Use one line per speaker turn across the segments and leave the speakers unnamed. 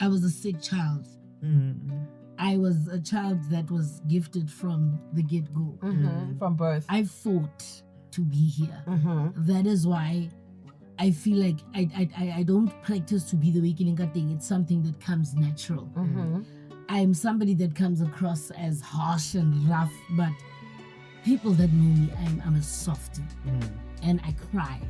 I was a sick child. I was a child that was gifted from the get-go.
From birth.
I fought to be here. That is why I feel like I don't practice to be the wakening thing. It's something that comes natural. I'm somebody that comes across as harsh and rough, but people that know me, I'm a softie. And I cry.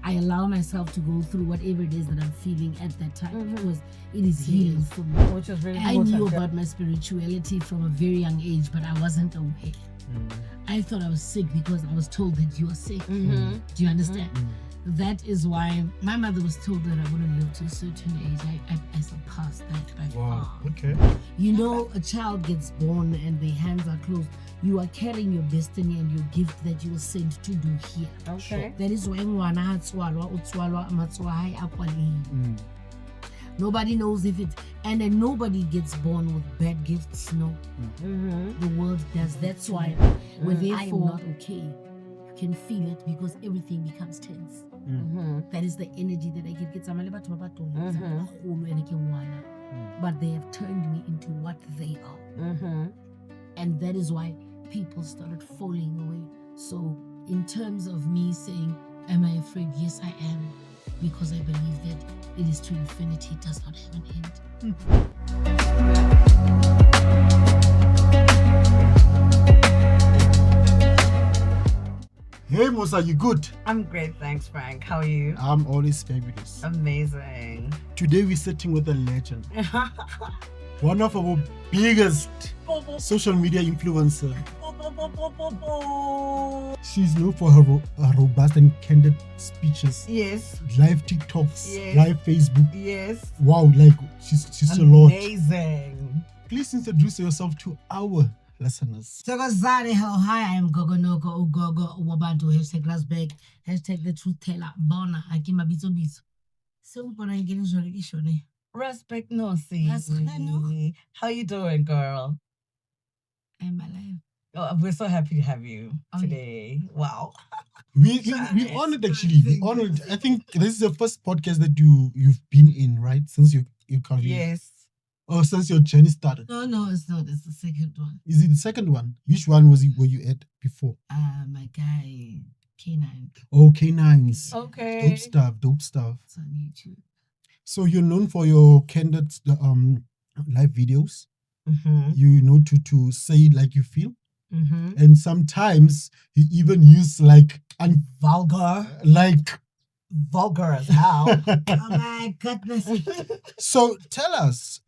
I allow myself to go through whatever it is that I'm feeling at that time because it is healing for me.
Which is really
I
important.
knew about my spirituality from a very young age, but I wasn't aware. I thought I was sick because I was told that you are sick. Do you understand? That is why my mother was told that I wouldn't live to a certain age. I surpassed that by far.
Okay.
You know, a child gets born and their hands are closed. You are carrying your destiny and your gift that you were sent to do here.
Okay.
That is why nobody knows if it's, and then nobody gets born with bad gifts. No, the world does. That's why when I am not okay, you can feel it because everything becomes tense. That is the energy that I can get. But they have turned me into what they are. And that is why people started falling away. So in terms of me saying, am I afraid? Yes, I am. Because I believe that it is to infinity. It does not have an end.
Hey Musa, you good?
I'm great, thanks, Frank. How are you?
I'm always fabulous.
Amazing.
Today we're sitting with a legend. One of our biggest social media influencer. She's known for her robust and candid speeches.
Yes.
Live TikToks,
Yes.
live Facebook.
Yes.
Wow, like she's a lot.
Amazing.
Please introduce yourself to our listeners.
Hi, I am Gogo Noko Ugogo Wabantu #Rasbeg #The Truth Teller Bona Akima Bizo Bizo. So when I get into
Respect Nosy.
Yes, I know.
How you doing, girl?
I'm alive.
Oh, we're so happy to have you
Oh,
today. Wow.
We honored actually. We honored. I think this is the first podcast that you've been in, right? Since your career.
Yes.
Or since your journey started.
No, it's not. It's the second one.
Is it the second one? Which one were you at before?
My guy K9.
Oh, K9s.
Okay.
Dope stuff.
It's on YouTube.
So you're known for your candid live videos. You know to say it like you feel. And sometimes you even use like
Vulgar as hell.
Oh my goodness.
So tell us,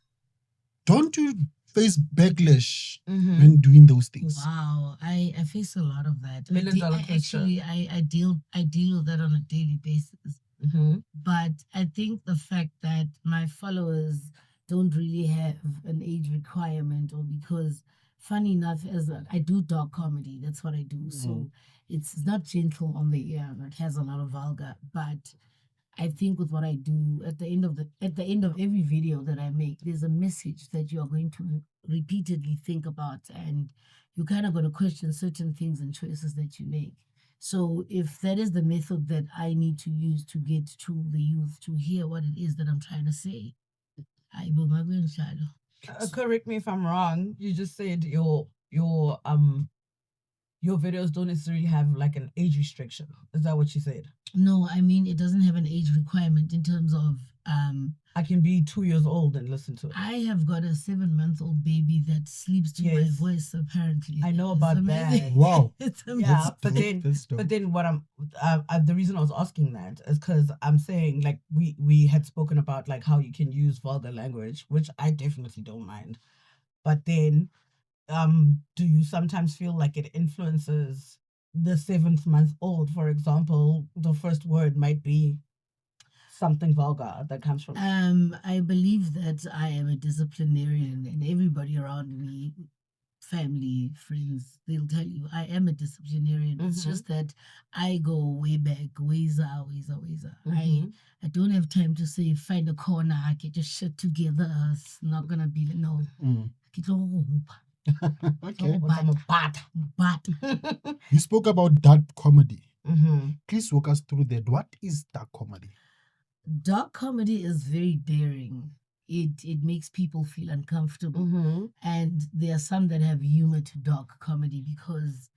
don't you face backlash when doing those things?
Wow, I face a lot of that.
$1 million question.
Actually, I deal with that on a daily basis. But I think the fact that my followers don't really have an age requirement, or because, funny enough, as I do dark comedy, that's what I do. So it's not gentle on the ear, it has a lot of vulgar. But I think with what I do, at the end of every video that I make, there's a message that you are going to repeatedly think about, and you're kind of going to question certain things and choices that you make. So if that is the method that I need to use to get to the youth to hear what it is that I'm trying to say, I will my will,
Correct me if I'm wrong. You just said your videos don't necessarily have like an age restriction. Is that what you said?
No, I mean, it doesn't have an age requirement in terms of
I can be 2 years old and listen to it.
I have got a 7-month-old baby that sleeps to my voice, apparently.
I know about that.
Wow.
It's
Yeah,
amazing.
but then what the reason I was asking that is because I'm saying, like, we had spoken about like how you can use vulgar language, which I definitely don't mind. But then do you sometimes feel like it influences the 7th-month-old? For example, the first word might be something vulgar that comes from
I believe that I am a disciplinarian, and everybody around me, family, friends, they'll tell you I am a disciplinarian. It's just that I go way back, ways out. I don't have time to say find a corner, get your shit together. It's not gonna be no.
Okay.
But
You spoke about dark comedy. Please walk us through that. What is dark comedy?
dark comedy is very daring. it makes people feel uncomfortable. And there are some that have humor to dark comedy because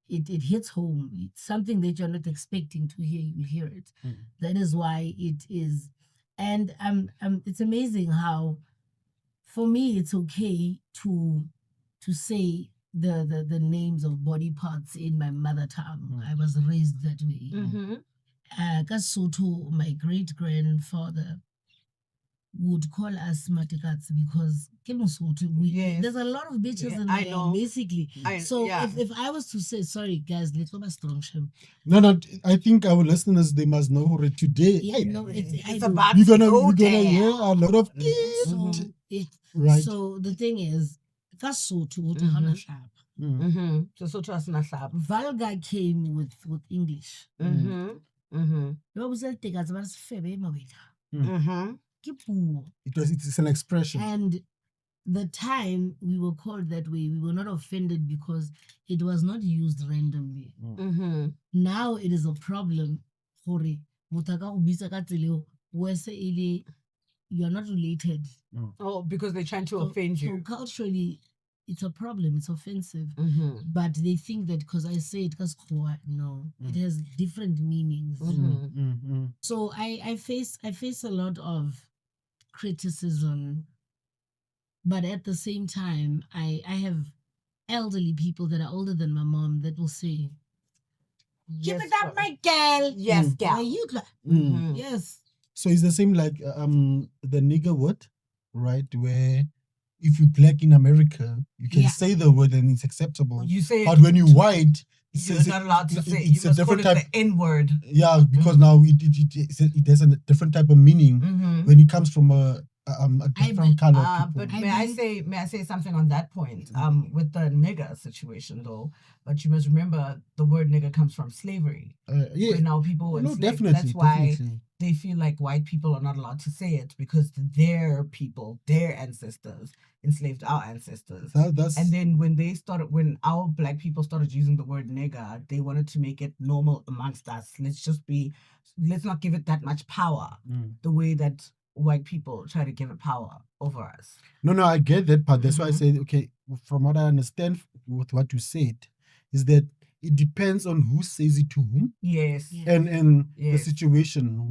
it hits home. It's something that you're not expecting to hear, you hear it. That is why it is. And it's amazing how, for me, it's okay to say the names of body parts in my mother tongue. I was raised that way. Kasotho, my great grandfather would call us matikats because there's a lot of bitches in
I
there,
know.
basically. If I was to say, sorry guys, let's go back strong shame.
No, I think our listeners, they must know already today.
It's
about
we're gonna hear a lot of kids.
so,
Right.
So the thing is, Kasotho sharp. Valga came with English.
It's an expression.
And the time we were called that way, we were not offended because it was not used randomly. Now it is a problem. You are not related.
Oh, because they're trying to offend you.
So culturally, it's a problem. It's offensive. But they think that because I say it, because no, it has different meanings. So I face a lot of criticism, but at the same time, I have elderly people that are older than my mom that will say, "Give it up, my girl."
Yes, girl.
You yes.
So it's the same like the nigger word, right? Where if you're black in America, you can say the word and it's acceptable.
You say,
but when you're white,
you're not allowed to say. It's a different type. The N word.
Yeah, because now it has a different type of meaning when it comes from a different color of people.
But may I say something on that point? With the nigger situation though, but you must remember the word nigger comes from slavery.
Yeah.
Now people were enslaved.
Definitely.
That's why they feel like white people are not allowed to say it because their people, their ancestors enslaved our ancestors. And then when our black people started using the word nigger, they wanted to make it normal amongst us. Let's not give it that much power the way that white people try to give it power over us.
No, I get that part. That's why I said, okay, from what I understand with what you said, is that it depends on who says it to whom.
Yes.
And the situation,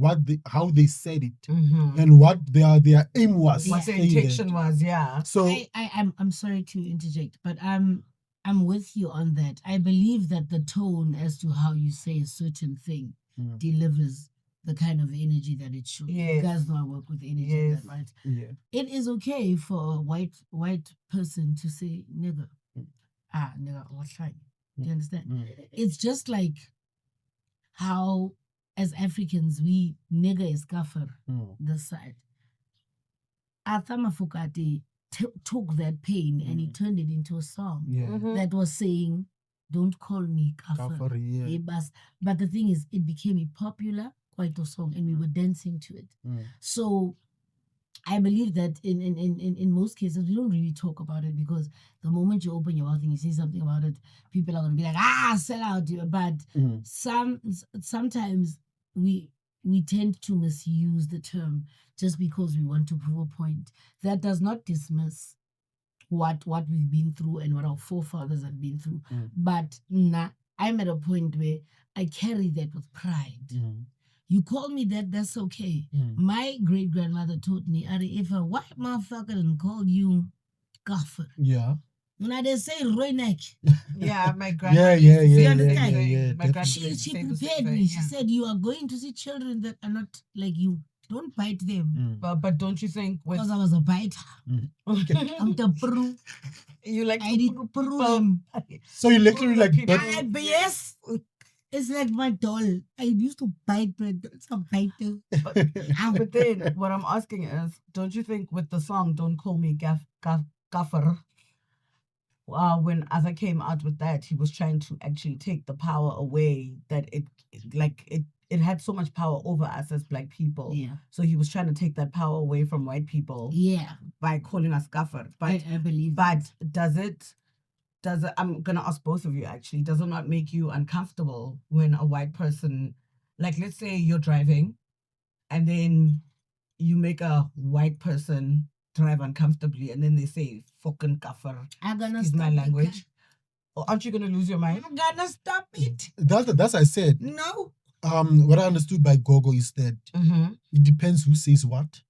how they said it, and what their aim was.
What their intention was, yeah.
So
I'm sorry to interject, but I'm with you on that. I believe that the tone as to how you say a certain thing delivers the kind of energy that it should.
Yes.
You guys know I work with energy, right?
Yeah.
It is okay for a white person to say nigger. Nigger, what's fine. Do you understand? It's just like how, as Africans, nigger is kafir, this side. Arthur Mafokate took that pain and he turned it into a song that was saying, "Don't call me kafir."
Yeah.
But the thing is, it became a popular quite a song and we were dancing to it. So I believe that in most cases we don't really talk about it because the moment you open your mouth and you say something about it, people are gonna be like, sell out. But sometimes we tend to misuse the term just because we want to prove a point. That does not dismiss what we've been through and what our forefathers have been through. But I'm at a point where I carry that with pride. You call me that, that's okay. My great-grandmother taught me, if a white motherfucker didn't call you kafir.
Yeah.
When they say Roinek.
Yeah, my grandma.
Yeah.
My grandma.
She prepared me. She said, you are going to see children that are not like you. Don't bite them.
But don't you think...
Because I was a biter. I'm the pru.
You like
I did pru them.
So you literally like...
Yes. It's like my doll. I used to bite my dolls. I'm biting.
But then, what I'm asking is, don't you think with the song "Don't Call Me Gaffer," when Azza came out with that, he was trying to actually take the power away that it had so much power over us as black people.
Yeah.
So he was trying to take that power away from white people.
Yeah.
By calling us gaffer. But
I believe.
But does it? I'm gonna ask both of you actually. Does it not make you uncomfortable when a white person, like let's say you're driving, and then you make a white person drive uncomfortably and then they say fucking kafir.
I'm gonna
Excuse my
stop
language. Or aren't you gonna lose your mind?
I'm gonna stop it.
That's I said.
No.
What I understood by Gogo is that it depends who says what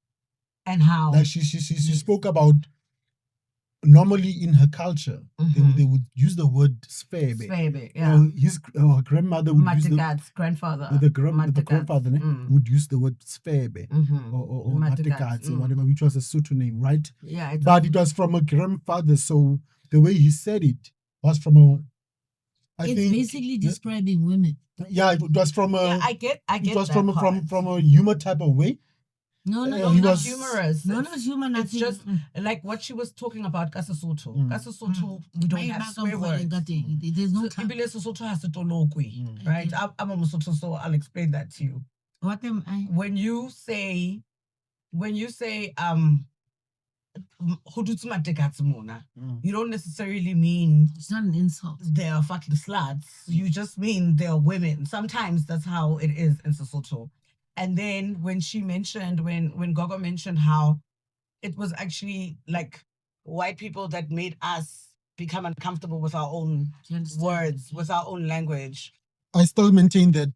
and how.
Like she spoke about normally in her culture they would use the word svebe.
Svebe, yeah.
Her grandmother would use
grandfather.
The grandfather would use the word svebe or Matikatsi or whatever, which was a Sotho name, right?
Yeah.
But it was from a grandfather, so the way he said it was from a.
It's basically describing women.
Yeah, it was from a.
Yeah, I get. It was
from a humor type of way.
No,
he was humorous.
No, not humor.
It's just like what she was talking about. Kasasotho. Kasasotho, we don't have swear words.
There's no time.
Ibile Sesotho has to tolokwi, right? I'm a Mosotho, so I'll explain that to you.
What am I?
When you say, you don't necessarily mean
it's not an insult.
They're fucking sluts. You just mean they're women. Sometimes that's how it is in Sesotho. And then when she mentioned, when Gogo mentioned how it was actually like white people that made us become uncomfortable with our own words, with our own language.
I still maintain that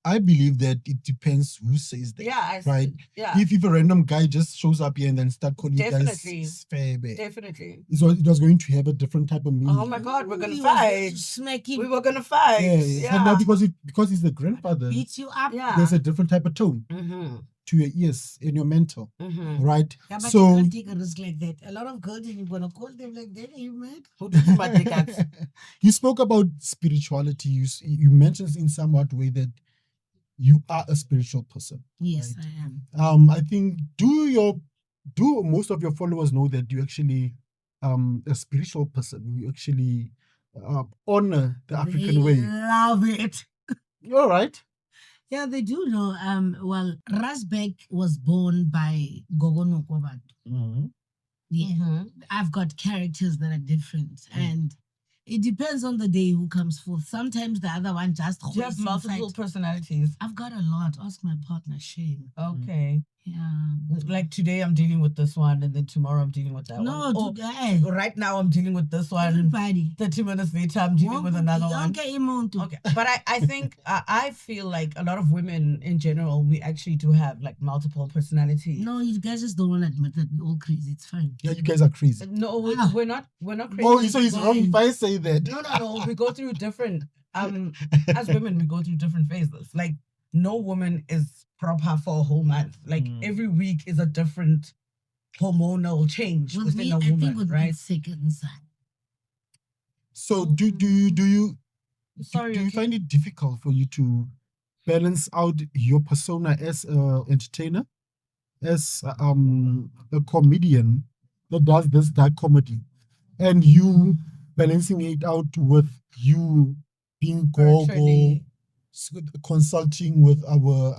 I believe that it depends who says that.
Yeah,
right.
Yeah.
If a random guy just shows up here and then start calling you guys Svebe,
definitely,
it was going to have a different type of meaning.
Oh my God, we're gonna fight. We were gonna fight.
Yeah. And now because he's the grandfather,
beats you up.
Yeah.
There's a different type of tone to your ears and your mental, right?
Yeah, but
so
you can't take a risk like that. A lot of girls, if you're gonna call them like that, are you mad?
You spoke about spirituality. You mentioned in somewhat way that you are a spiritual person.
Yes,
right?
I am.
I think do most of your followers know that you actually a spiritual person? You actually honor the African way.
Love it.
You're right.
Yeah, they do know. Well, Rasbek was born by Gogo Nokobat. Yeah, I've got characters that are different, and it depends on the day who comes forth. Sometimes the other one just.
Do you have multiple personalities?
I've got a lot. Ask my partner, Shane.
Okay.
Yeah.
Like today I'm dealing with this one and then tomorrow I'm dealing with that one.
No, today.
Right now I'm dealing with this one.
Everybody.
30 minutes later I'm dealing with another one.
Okay.
But I think, I feel like a lot of women in general, we actually do have like multiple personalities.
No, you guys just don't want to admit that we're all crazy. It's fine.
Yeah, you guys are crazy.
No, we're not crazy.
Oh, so it's wrong if I say that.
No. We go through different, as women, we go through different phases. Like no woman is proper for a whole month. Like every week is a different hormonal change within a woman,
I think
right?
Sick inside.
So do you find it difficult for you to balance out your persona as an entertainer, as a comedian that does this dark comedy, and you balancing it out with you being Gogo, consulting with our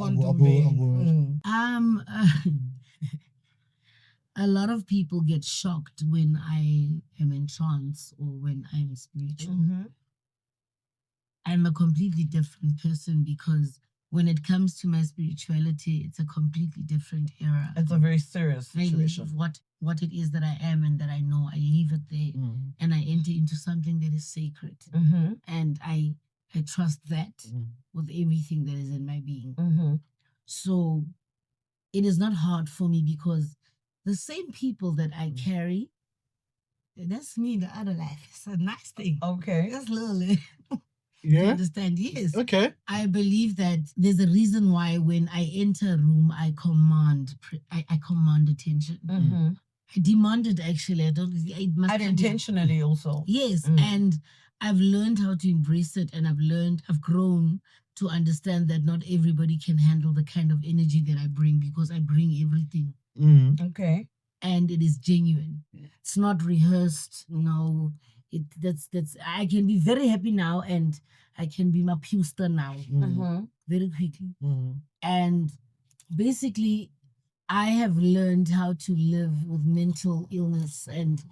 a lot of people get shocked when I am in trance or when I'm spiritual. I'm a completely different person because when it comes to my spirituality, it's a completely different era.
It's a very serious situation.
I leave what it is that I am and that I know. I leave it there and I enter into something that is sacred. And I trust that with everything that is in my being. So it is not hard for me because the same people that I carry, that's me in the other life. It's a nice thing.
Okay.
That's little.
Yeah.
You understand? Yes.
Okay.
I believe that there's a reason why when I enter a room, I command attention. I demand it actually.
I intentionally also.
Yes. And I've learned how to embrace it, and I've grown to understand that not everybody can handle the kind of energy that I bring because I bring everything.
Okay.
And it is genuine. It's not rehearsed. No, that's I can be very happy now and I can be my puster now very quickly. And basically I have learned how to live with mental illness and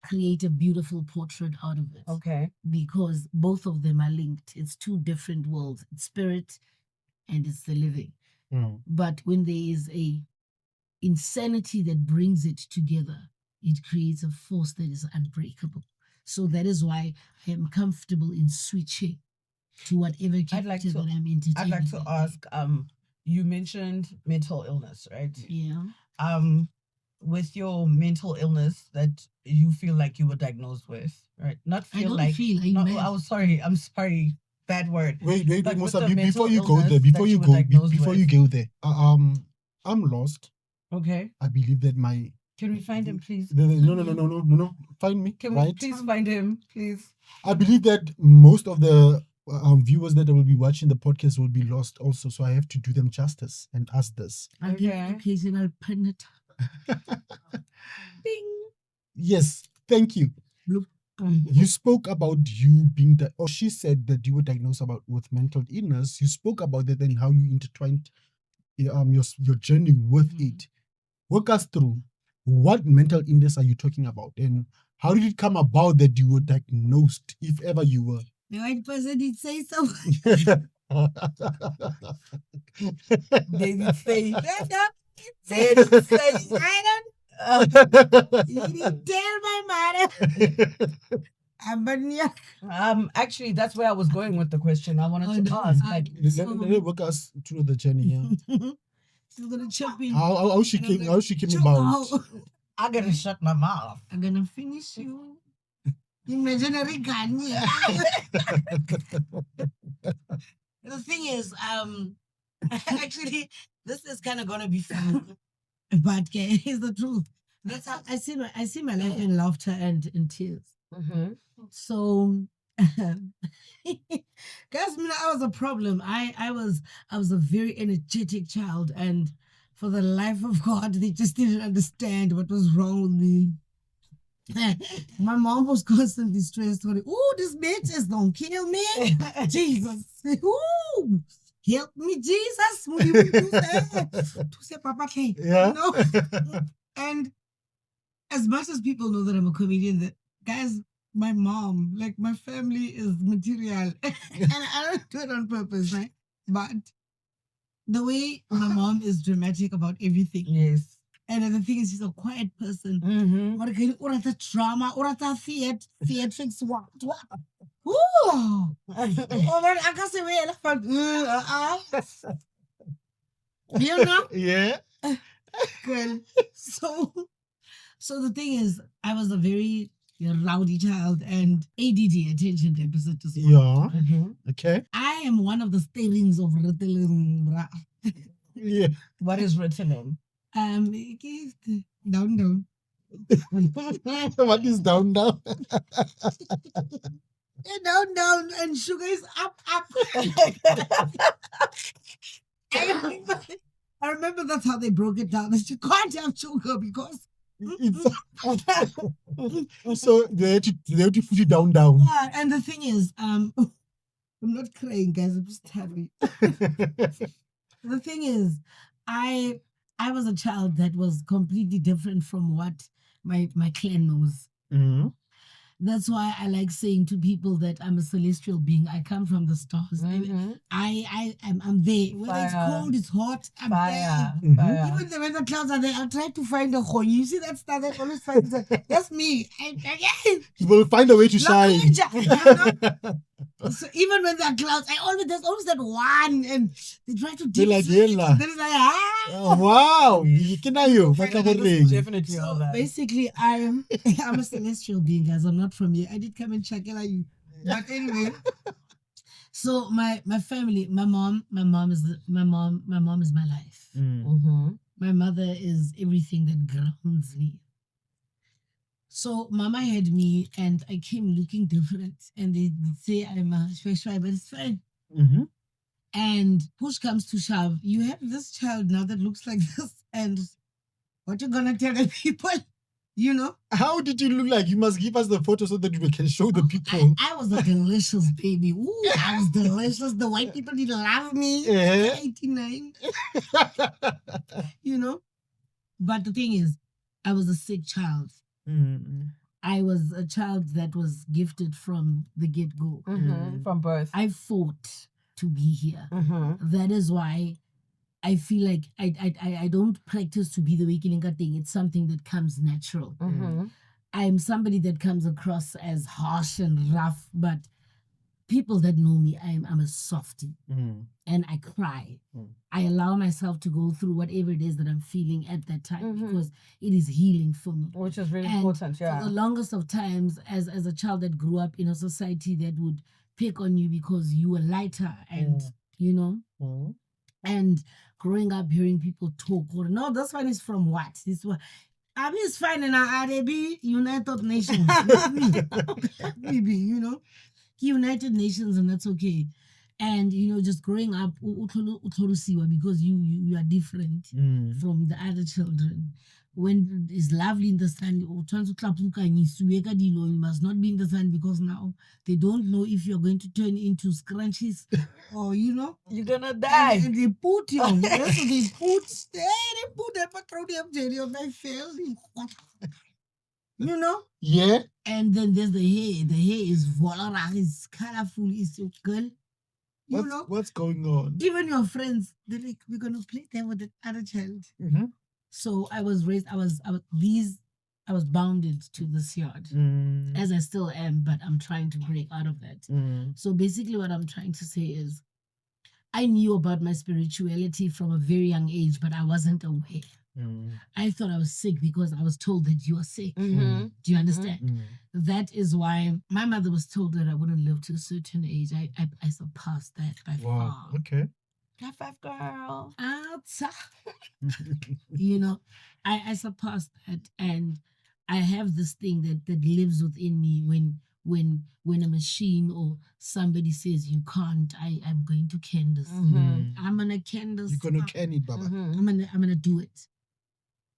create a beautiful portrait out of it.
Okay.
Because both of them are linked. It's two different worlds. It's spirit and it's the living. But when there is a insanity that brings it together. It creates a force that is unbreakable. So that is why I am comfortable in switching to whatever character that I'm entertaining.
I'd like to ask, you mentioned mental illness, right?
Yeah.
With your mental illness that you feel like you were diagnosed with, right? Not feel
I don't
like.
feel.
I'm sorry. Bad word.
Wait,
But with
Musa,
the
before
mental
you go
illness
there,
that you were diagnosed with.
I'm lost.
Okay.
I believe that my.
Can we find him, please?
No. Find me.
Can we please find him, please?
I believe that most of the viewers that will be watching the podcast will be lost also, so I have to do them justice and ask this.
Occasional penalty.
Bing.
Yes, thank you.
Look.
You spoke about you being or she said that you were diagnosed with mental illness. You spoke about that and how you intertwined your journey with it. Walk us through, what mental illness are you talking about, and how did it come about that you were diagnosed, if ever you were?
The white person did say so.
They did say.
They did say. I don't. You didn't tell my mother.
Actually, that's where I was going with the question. I wanted to ask.
Let walk us through the journey. Yeah.
She's gonna chop in.
How she came about?
I'm gonna shut my mouth.
I'm gonna finish you. Imaginary gun. The thing is, actually, this is kind of gonna be fun, but here's the truth. That's how I see my life in laughter and in tears.
Mm-hmm.
So, guys, I was a problem. I was a very energetic child, and for the life of God, they just didn't understand what was wrong with me. My mom was constantly stressed. Oh, this bitch is gonna kill me. Jesus. Ooh, help me, Jesus. To say Papa K.
Yeah.
You know? And as much as people know that I'm a comedian, that guys, my mom, like my family is material. And I don't do it on purpose, right? But the way my mom is dramatic about everything.
Yes.
And the thing is, she's a quiet person.
Mm-hmm.
What the drama, what the theatrics, what? Ooh! Oh, man, I can't say you know?
Yeah.
Girl. So the thing is, I was a very rowdy child and ADD, attention deficit disorder.
Yeah.
Mm-hmm.
Okay.
I am one of the steerings of Ritalin.
Yeah.
What is Ritalin?
Down.
What is down?
Down, and sugar is up. I remember that's how they broke it down. You can't have sugar because
so they had to put you down.
Yeah, and the thing is, I'm not crying, guys. I'm just happy. The thing is, I was a child that was completely different from what my clan knows.
Mm-hmm.
That's why I like saying to people that I'm a celestial being. I come from the stars.
Mm-hmm.
I'm there. Whether it's cold, it's hot, I'm there.
Mm-hmm.
Fire.
Even when the clouds are there, I'll try to find a hole. You see that star that always finds it? That's me.
You will find a way to shine.
So even when there are clouds, there's always that one, and they try to
Be like,
then
"Yella."
it's like, ah.
Oh, wow.
Definitely all
So
that.
basically, I'm a celestial being, guys. I'm not from here. I did come and check it you. But anyway, so my family, my mom is my life.
Mm-hmm.
My mother is everything that grounds me. So mama had me, and I came looking different, and they say I'm a shwai, but it's fine.
Mm-hmm.
And push comes to shove, you have this child now that looks like this, and what you gonna tell the people? You know?
How did you look like? You must give us the photo so that we can show the people.
I was a delicious baby. Ooh, I was delicious. The white people didn't love me.
Yeah.
89. You know? But the thing is, I was a sick child.
Mm-hmm.
I was a child that was gifted from the get-go.
Mm-hmm. From birth.
I fought to be here.
Mm-hmm.
That is why I feel like I don't practice to be the wakening thing. It's something that comes natural. I'm somebody that comes across as harsh and rough, but people that know me, I'm a softie, and I cry. I allow myself to go through whatever it is that I'm feeling at that time because it is healing for me.
Which is really
And
important, yeah.
for the longest of times, as a child that grew up in a society that would pick on you because you were lighter and you know, and growing up hearing people talk or no, this one is from what? This one. I mean, it's fine in RAB, United Nations. Maybe, you know, United Nations, and that's okay. And you know, just growing up, because you are different from the other children. When it's lovely in the sun, you must not be in the sun because now they don't know if you're going to turn into scrunchies or you know
you're gonna die.
And they put you on. Yes, they put that petroleum jelly on my face. You know?
Yeah.
And then there's the hair. The hair is voila, it's colorful, it's so girl. You know?
What's going on?
Even your friends, they're like, we're gonna play them with the other child. So I was raised, I was bounded to this yard. As I still am, but I'm trying to break out of that. So basically what I'm trying to say is I knew about my spirituality from a very young age, but I wasn't aware. I thought I was sick because I was told that you are sick. Do you understand? That is why my mother was told that I wouldn't live to a certain age. I surpassed that by far.
Okay.
High five, girl.
You know, I surpassed that, and I have this thing that lives within me when a machine or somebody says you can't, I'm going to can this. I'm gonna can this.
You're gonna can it, Baba.
I'm gonna do it.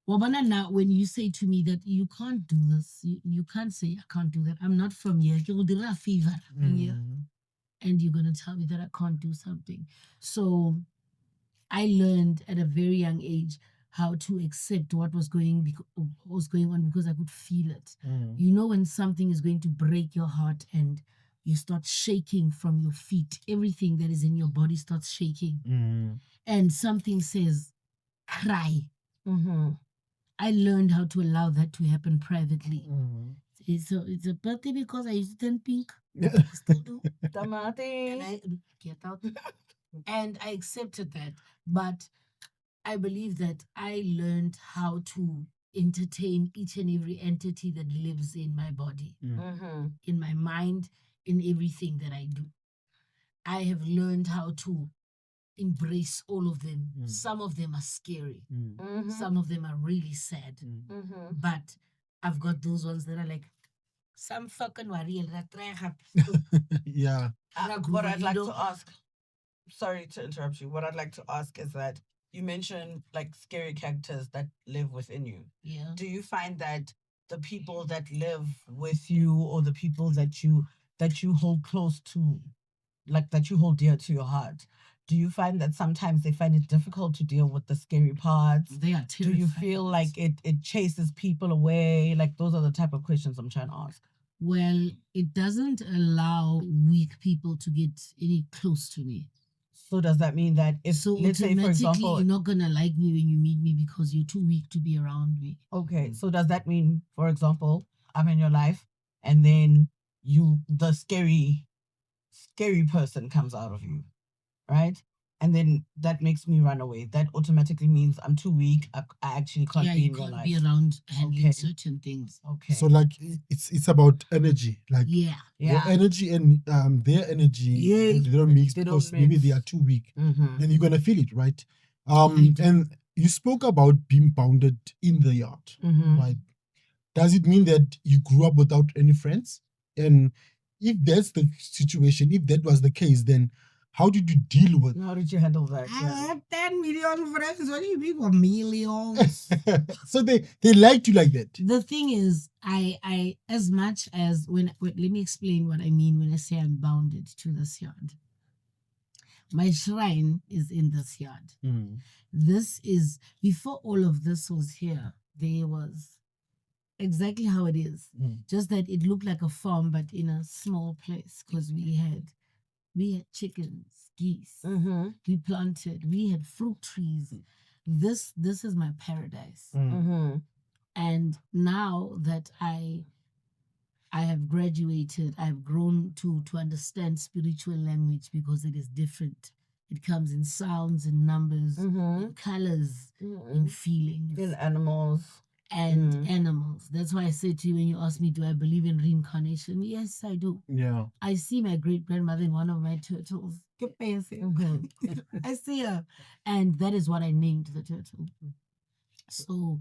Well, but now when you say to me that you can't do this, you can't say I can't do that. I'm not from here. You'll do a fever here, and you're gonna tell me that I can't do something. So I learned at a very young age how to accept what was going on because I could feel it. You know when something is going to break your heart and you start shaking from your feet, everything that is in your body starts shaking, and something says, cry. I learned how to allow that to happen privately. It's a birthday because I used to turn pink. I still do. And I get out. And I accepted that. But I believe that I learned how to entertain each and every entity that lives in my body, in my mind, in everything that I do. I have learned how to embrace all of them. Some of them are scary. Some of them are really sad. But I've got those ones that are like, some fucking worry.
Yeah.
What I'd like to ask, sorry to interrupt you, what I'd like to ask is that you mentioned like scary characters that live within you.
Yeah.
Do you find that the people that live with you or the people that you hold close to, like that you hold dear to your heart, do you find that sometimes they find it difficult to deal with the scary parts?
They are terrified.
Do you feel like it chases people away? Like those are the type of questions I'm trying to ask.
Well, it doesn't allow weak people to get any close to me.
So does that mean that if,
so
let's say for example,
you're not gonna like me when you meet me because you're too weak to be around me?
Okay, so does that mean, for example, I'm in your life and then the scary person comes out of you, right? And then that makes me run away. That automatically means I'm too weak. I actually can't be in your life.
Be around handling certain things.
Okay.
So like it's about energy. Like
your
energy and their energy they don't mix because maybe they are too weak. And you're gonna feel it, right? And you spoke about being bounded in the yard, right? Does it mean that you grew up without any friends? And if that's the situation, if that was the case, then how did you deal with?
How did you handle that?
I had 10 million friends. What do you mean, millions?
So they liked you like that.
The thing is, I as much as let me explain what I mean when I say I'm bounded to this yard. My shrine is in this yard. This is before all of this was here. There was exactly how it is. Just that it looked like a farm, but in a small place because we had we had chickens, geese.
Mm-hmm.
We planted. We had fruit trees. This is my paradise.
Mm-hmm.
And now that I have graduated, I've grown to understand spiritual language because it is different. It comes in sounds, in numbers, in colors, in feelings,
In animals.
and animals. That's why I said to you when you asked me, do I believe in reincarnation? Yes, I do.
Yeah.
I see my great grandmother in one of my turtles. I see her. And that is what I named the turtle. So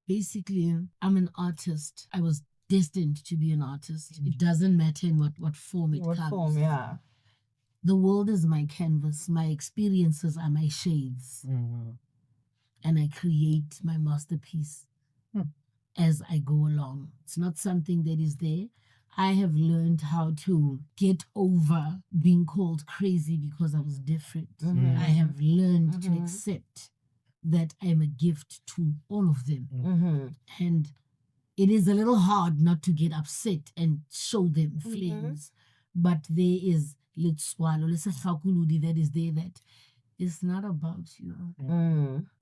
basically, I'm an artist. I was destined to be an artist. It doesn't matter in what form it
What
comes.
form? Yeah.
The world is my canvas. My experiences are my shades. And I create my masterpiece as I go along. It's not something that is there. I have learned how to get over being called crazy because I was different. I have learned to accept that I'm a gift to all of them. And it is a little hard not to get upset and show them feelings. But there is that is there that it's not about you.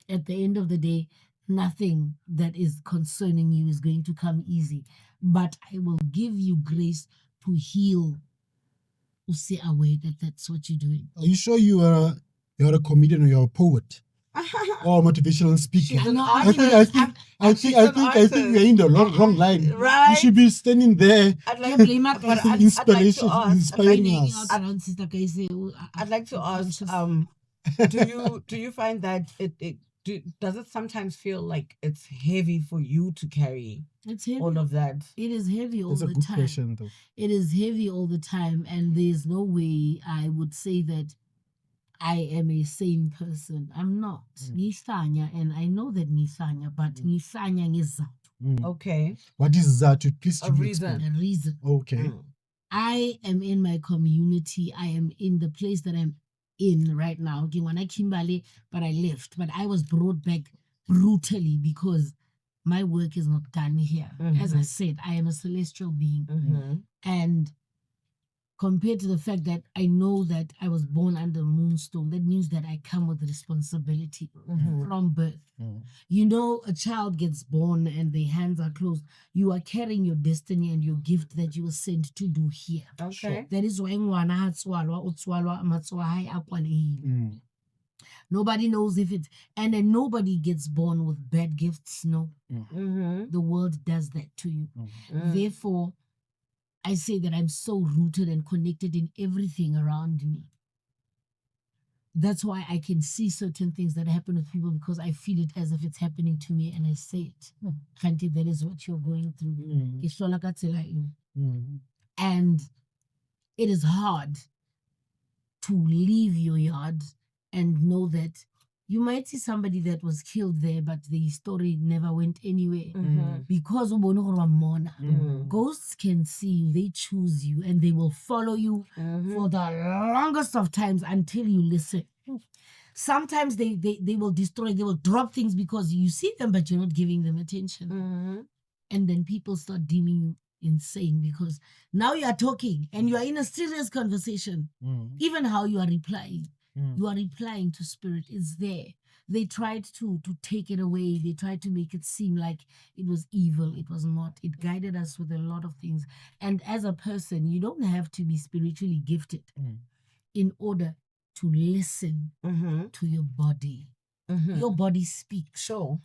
At the end of the day, nothing that is concerning you is going to come easy. But I will give you grace to heal. Say away that that's what you're doing.
Are you sure you're a comedian or you're a poet? Or motivational speaker?
She's an
I think we're in the wrong line.
Right.
You should be standing there.
I'd like,
But
inspiration,
I'd like to
inspiring
ask,
us.
I'd like to ask, do you find that does it sometimes feel like it's heavy for you to carry
It's heavy.
all of that?
It is heavy all
That's a
the
good
time.
question, though.
It is heavy all the time, and there's no way I would say that I am a sane person. I'm not. Nisanya, and I know that Nisanya, but Nisanya is
Okay.
What is that? Please
A reason.
explain.
a reason.
Okay.
I am in my community. I am in the place that I'm in right now. Okay, when I came Bali, but I left. But I was brought back brutally because my work is not done here. As I said, I am a celestial being. And compared to the fact that I know that I was born under moonstone, that means that I come with responsibility from birth. You know, a child gets born and their hands are closed. You are carrying your destiny and your gift that you were sent to do here.
Okay.
That is why ngwana ha tswalwa, o tswalwa matsoho a hae a kwalehile. Nobody knows if it's, and then nobody gets born with bad gifts. No, the world does that to you. Therefore, I say that I'm so rooted and connected in everything around me. That's why I can see certain things that happen with people because I feel it as if it's happening to me and I say it. Khanti, that is what you're going through. And it is hard to leave your yard and know that you might see somebody that was killed there, but the story never went anywhere. Because ghosts can see you, they choose you, and they will follow you for the longest of times until you listen. Sometimes they will destroy, they will drop things because you see them, but you're not giving them attention. And then people start deeming you insane because now you are talking and you are in a serious conversation. Even how you are replying. You are replying to spirit. It's there. They tried to take it away. They tried to make it seem like it was evil. It was not. It guided us with a lot of things. And as a person, you don't have to be spiritually gifted in order to listen to your body. Your body speaks.
Sure.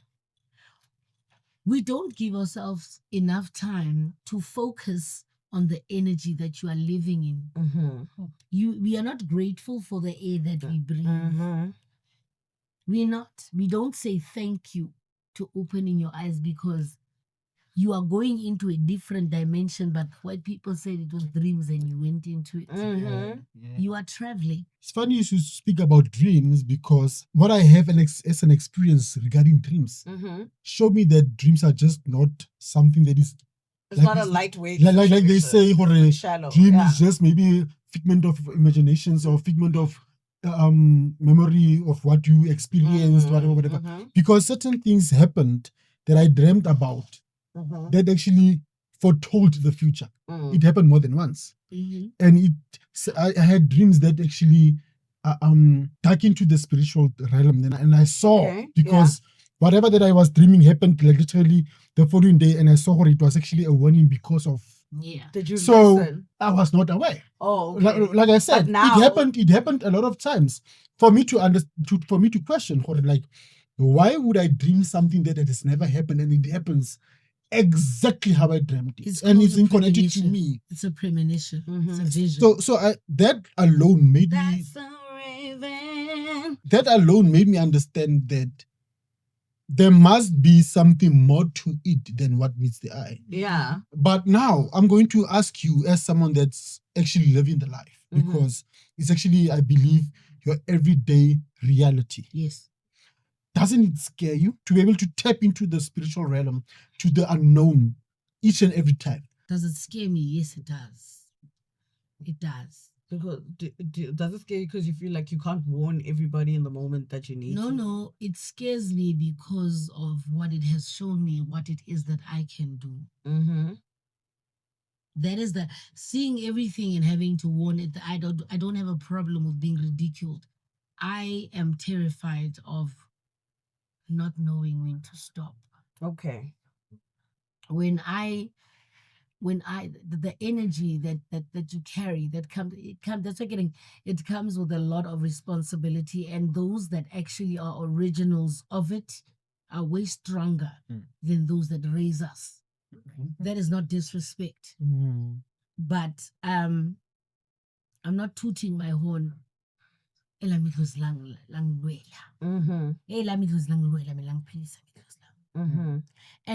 We don't give ourselves enough time to focus on the energy that you are living in. We are not grateful for the air that we breathe. We're not. We don't say thank you to opening your eyes because you are going into a different dimension, but white people said it was dreams and you went into it. You are traveling.
It's funny you should speak about dreams because what I have as an experience regarding dreams show me that dreams are just not something that is.
It's not a lightweight.
Like they say,
shallow.
Dream is just maybe figment of imaginations or figment of memory of what you experienced, whatever. Because certain things happened that I dreamt about that actually foretold the future.
Mm.
It happened more than once. And I had dreams that actually dug into the spiritual realm, and I saw, because whatever that I was dreaming happened like literally the following day, and I saw it was actually a warning because of.
Did you
listen? I was not aware.
Oh, okay.
Like I said, now, it happened a lot of times for me to question, like, why would I dream something that has never happened, and it happens exactly how I dreamt it, and it's connected to me.
It's a premonition. It's a vision.
So that alone made me. That alone made me understand that there must be something more to it than what meets the eye.
Yeah.
But now I'm going to ask you, as someone that's actually living the life, because it's actually, I believe, your everyday reality.
Yes.
Doesn't it scare you to be able to tap into the spiritual realm, to the unknown, each and every time?
Does it scare me? Yes, it does. It does.
Because does it scare you because you feel like you can't warn everybody in the moment that you need?
No, it scares me because of what it has shown me, what it is that I can do. That is the seeing everything and having to warn it. I don't have a problem with being ridiculed. I am terrified of not knowing when to stop.
Okay.
When the energy that you carry, it comes with a lot of responsibility, and those that actually are originals of it are way stronger than those that raise us. That is not disrespect, but I'm not tooting my horn. And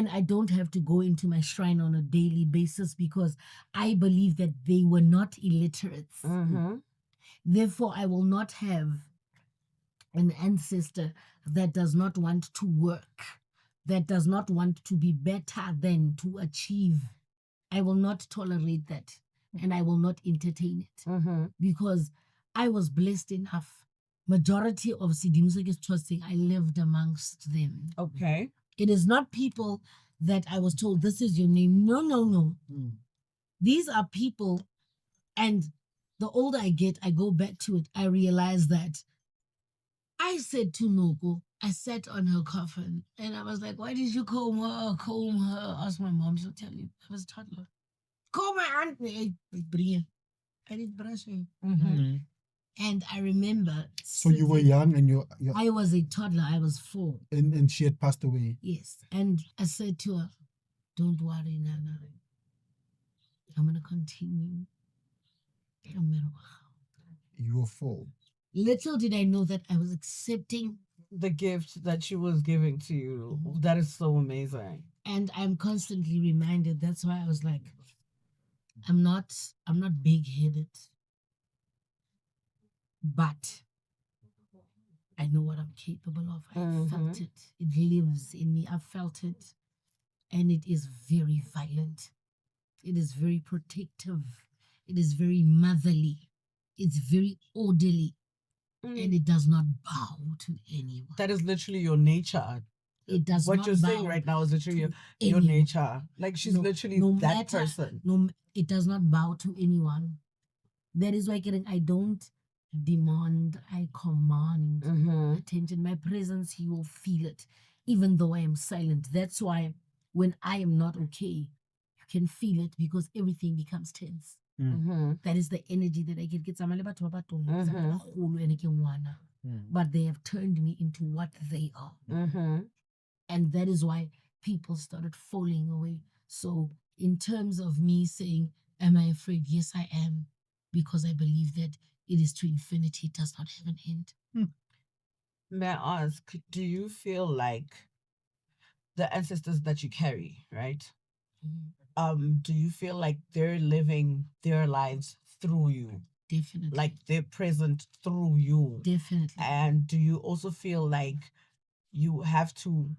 I don't have to go into my shrine on a daily basis because I believe that they were not illiterates. Therefore, I will not have an ancestor that does not want to work, that does not want to be better than to achieve. I will not tolerate that, and I will not entertain it because I was blessed enough. Majority of Sidimuseke's trusting, I lived amongst them.
Okay.
It is not people that I was told, this is your name. No. These are people, and the older I get, I go back to it. I realize that I said to Noko, I sat on her coffin, and I was like, why did you comb her? Ask my mom, she'll tell you. I was a toddler. Call my aunt. I did brushing. And I remember.
So you were young, and
I was a toddler. I was 4.
And she had passed away.
Yes. And I said to her, don't worry, Nana. I'm going to continue. No matter how.
You were 4.
Little did I know that I was accepting
the gift that she was giving to you. That is so amazing.
And I'm constantly reminded. That's why I was like, I'm not big-headed. But I know what I'm capable of. I felt it. It lives in me. I felt it. And it is very violent. It is very protective. It is very motherly. It's very orderly. And it does not bow to anyone.
That is literally your nature.
It does
what
not
you're
bow
saying right now is literally your nature. Like she's literally that person.
No, it does not bow to anyone. That is why I don't demand, I command attention. My presence, you will feel it, even though I am silent. That's why when I am not okay, you can feel it because everything becomes tense. That is the energy that I get. But they have turned me into what they are. And that is why people started falling away. So in terms of me saying, am I afraid? Yes, I am. Because I believe that it is to infinity. It does not have an end.
May I ask, do you feel like the ancestors that you carry, right? Do you feel like they're living their lives through you?
Definitely.
Like they're present through you?
Definitely.
And do you also feel like you have to,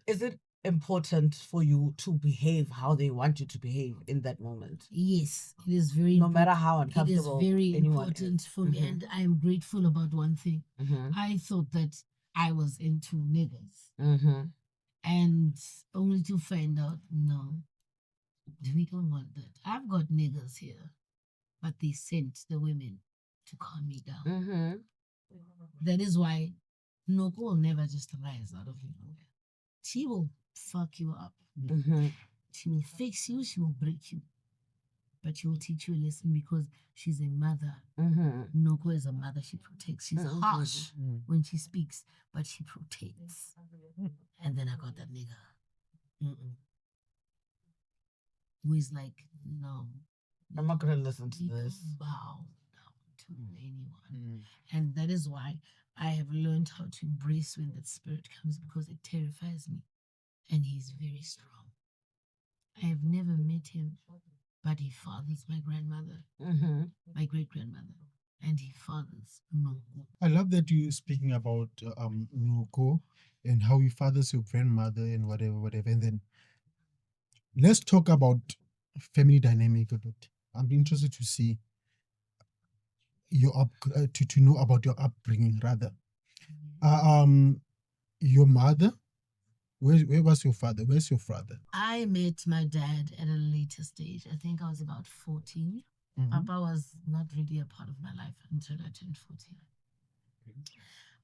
is it important for you to behave how they want you to behave in that moment?
Yes, it is very
no matter how uncomfortable
it is very important
is.
for me, and I am grateful about one thing. I thought that I was into niggas, and only to find out no, We don't want that. I've got niggas here, but they sent the women to calm me down.
Mm-hmm.
That is why Noko will never just rise out of nowhere. She will fuck you up.
Mm-hmm.
She will fix you, she will break you. But she will teach you a lesson because she's a mother.
Mm-hmm.
Noko is a mother, she protects. She's harsh when she speaks, but she protects. And then I got that nigga who is like, no.
I'm not gonna listen to
you
this.
don't bow down to anyone. And that is why I have learned how to embrace when that spirit comes because it terrifies me. And he's very strong. I have never met him, but he fathers my grandmother, my great grandmother, and he fathers Noko.
I love that you're speaking about Noko and how he fathers your grandmother and whatever. And then let's talk about family dynamic a bit. I'm interested to see your to know about your upbringing rather. Your mother. Where was your father? Where's your father?
I met my dad at a later stage. I think I was about 14. Papa was not really a part of my life until I turned 14.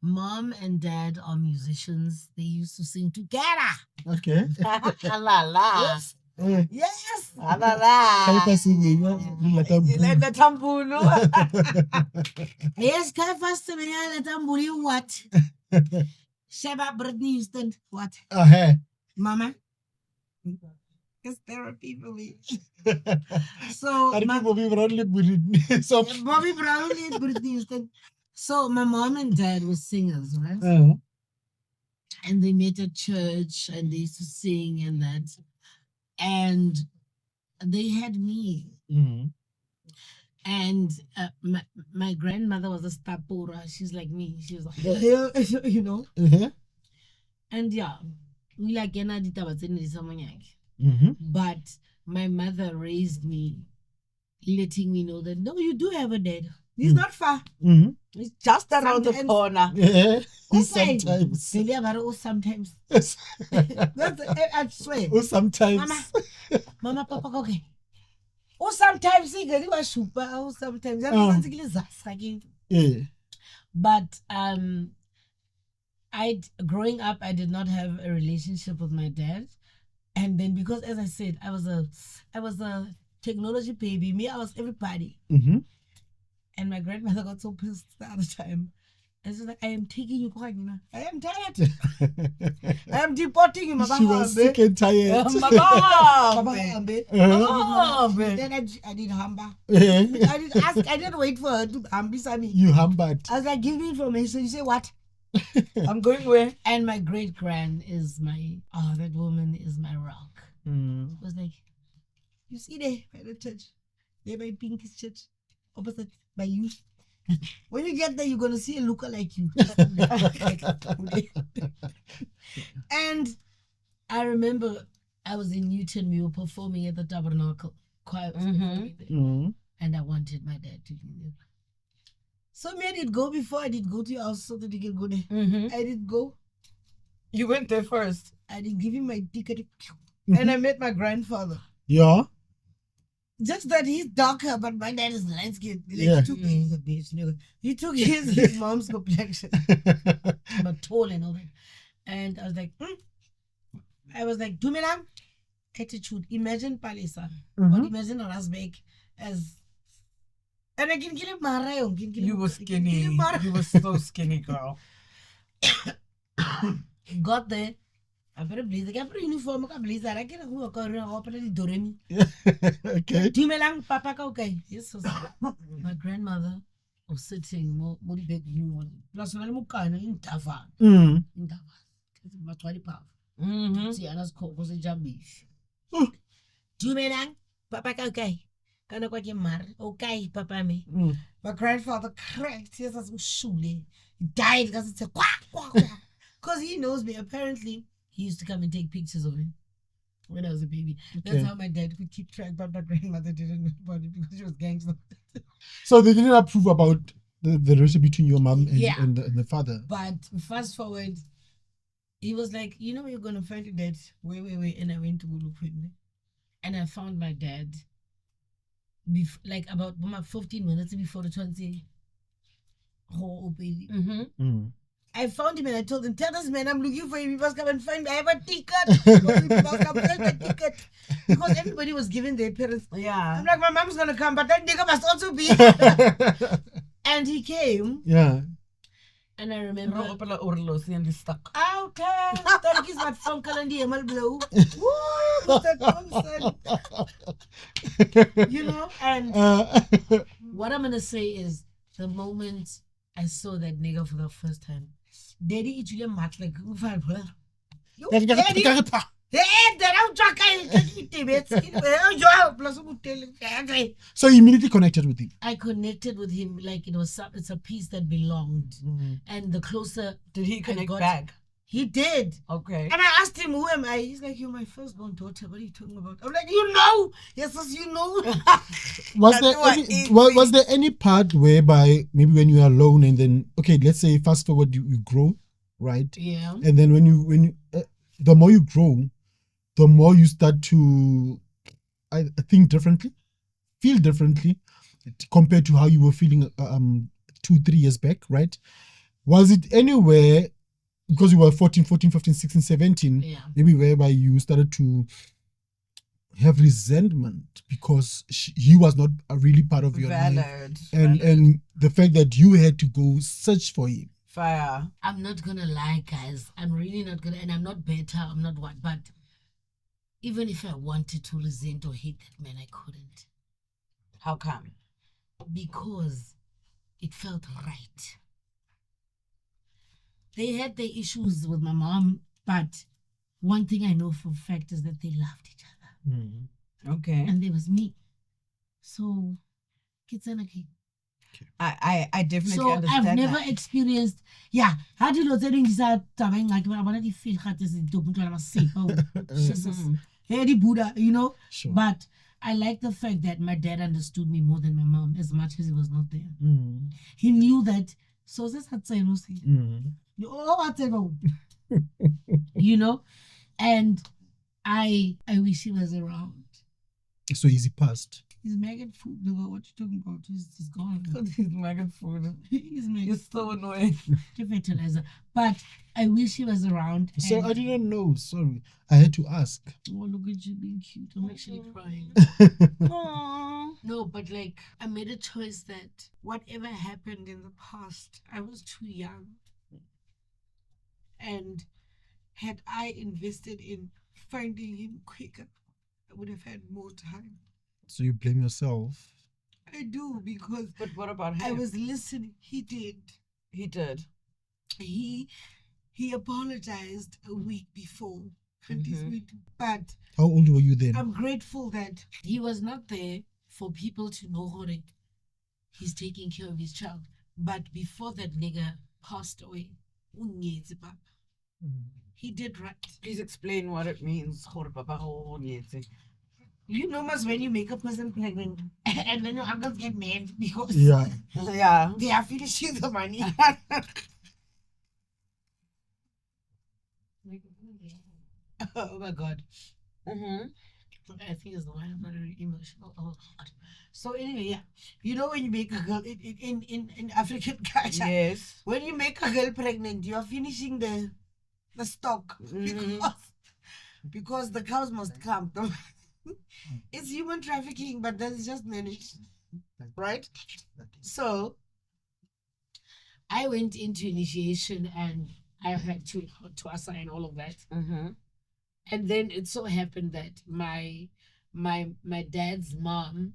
Mom and dad are musicians. They used to sing together.
Okay.
La la.
Yes. Yes.
La la.
Yes, can I first say what? Sheba Britney Houston. What? Mama? It's therapy for me. So
Bobby Brown
Britney Houston. So my mom and dad were singers, right? And they met at church and they used to sing and that. And they had me. And my grandmother was a stapora. She's like me. She was like, you know. And yeah, we like but my mother raised me, letting me know that no, you do have a dad. He's not far.
It's just around the corner.
Sometimes. I swear.
Sometimes.
Mama, Papa, okay. Sometimes he was super. Sometimes But growing up, I did not have a relationship with my dad. And then because, as I said, I was a technology baby. Me, I was everybody. And my grandmother got so pissed the other time. And she's like, I am taking you quite, I am tired. I am deporting you, Mama.
She was sick and tired.
Then I did hamba. I didn't ask, I didn't wait for her to hamba me.
You hambered.
I was like, give me information. You say, what?
I'm going where?
And my great grand is that woman is my rock. It was like, you see there by the church, there by Pinky's church, opposite by you. When you get there, you're gonna see a looker like you. And I remember I was in Newton, we were performing at the Tabernacle choir, and I wanted my dad to be there. So me, I did go before I did go to your house so that you can go there. I did go.
You went there first.
I did give him my ticket, and I met my grandfather.
Yeah.
Just that he's darker, but my dad is light skinned. Like, he took his mom's complexion, but tall and all that. And I was like, Dumilang attitude. Imagine Palisa, or imagine Rasbek as. And I can kill him.
You were skinny. You were so skinny, girl.
Got there. I put a blazer. I put a uniform. I blazer. I get a hook. I open the doremi.
Okay.
Dumelang, Papa, okay. Yes, my grandmother was sitting more big new. Plus, I'm in Tava. In Tava. My 20 pounds. See, and I was a jambish. Dumelang, Papa, okay. Can I go get married? Okay, Papa, me. My grandfather cracked. Yes, I was shule. He died because it's a quack, quack, quack. Because he knows me. Apparently, he used to come and take pictures of him when I was a baby. That's how my dad could keep track, but my grandmother didn't know about it because she was gangster.
So they didn't approve about the relationship between your mom and the father.
But fast forward, he was like, you know, you're going to find your dad. Wait. And I went to go look for him. And I found my dad like about 15 minutes before the 20. Oh, baby. I found him and I told him, tell this man I'm looking for him. He must come and find me. I have a ticket. He must come find my ticket. Because everybody was giving their parents.
Yeah.
I'm like, my mom's going to come, but that nigga must also be. And he came.
Yeah.
And I remember.
And stuck.
Okay. That is what from Kalandi Emal Blow. You know? And what I'm going to say is the moment I saw that nigga for the first time, Daddy, it's really much like,
so you immediately connected with him.
I connected with him like it's a piece that belonged. And the closer
did he connect back?
He did.
Okay.
And I asked him, who am I? He's like, you're my firstborn daughter. What are you talking about? I'm like, you know? Yes, you know.
was there any part whereby maybe when you are alone and then, okay, let's say fast forward, you grow, right?
Yeah.
And then when you the more you grow, the more you start to I think differently, feel differently compared to how you were feeling 2-3 years back, right? Was it anywhere, because you were 14, 15, 16, 17, maybe whereby you started to have resentment because he was not a really part of your life, and the fact that you had to go search for him.
Fire.
I'm not gonna lie, guys. I'm really not gonna, and I'm not better. I'm not what, but even if I wanted to resent or hate that man, I couldn't.
How come?
Because it felt right. They had their issues with my mom, but one thing I know for a fact is that they loved each other.
Okay.
And there was me. So, kids and okay.
I definitely
so
understand.
I've never experienced. Yeah, how do you know that like I want to feel hot as a Buddha, you know?
Sure.
But I like the fact that my dad understood me more than my mom, as much as he was not there. He knew that. So this had say Nosy. You know, and I wish he was around.
So easy passed.
He's maggot food. What you talking about? He's gone.
He's maggot food.
He's maggot.
You're so annoying.
Fertilizer. But I wish he was around.
So I didn't know. Sorry, I had to ask.
Oh, look at you being cute. I'm actually crying. No, but like I made a choice that whatever happened in the past, I was too young. And had I invested in finding him quicker, I would have had more time.
So you blame yourself?
I do, because
but what about him?
I was listening. He did.
He did.
He apologized a week before. But
how old were you then?
I'm grateful that he was not there for people to know how he's taking care of his child. But before that nigga passed away, he did right.
Please explain what it means.
You know, mas when you make a person pregnant and then your uncles get mad because they are finishing the money. Oh my God. I think it's the one I'm not very emotional. Oh God. So anyway, yeah. You know, when you make a girl in African culture,
yes,
when you make a girl pregnant, you are finishing the stock because the cows must come. It's human trafficking, but that is just managed, right? So I went into initiation and I had to assign all of that. And then it so happened that my dad's mom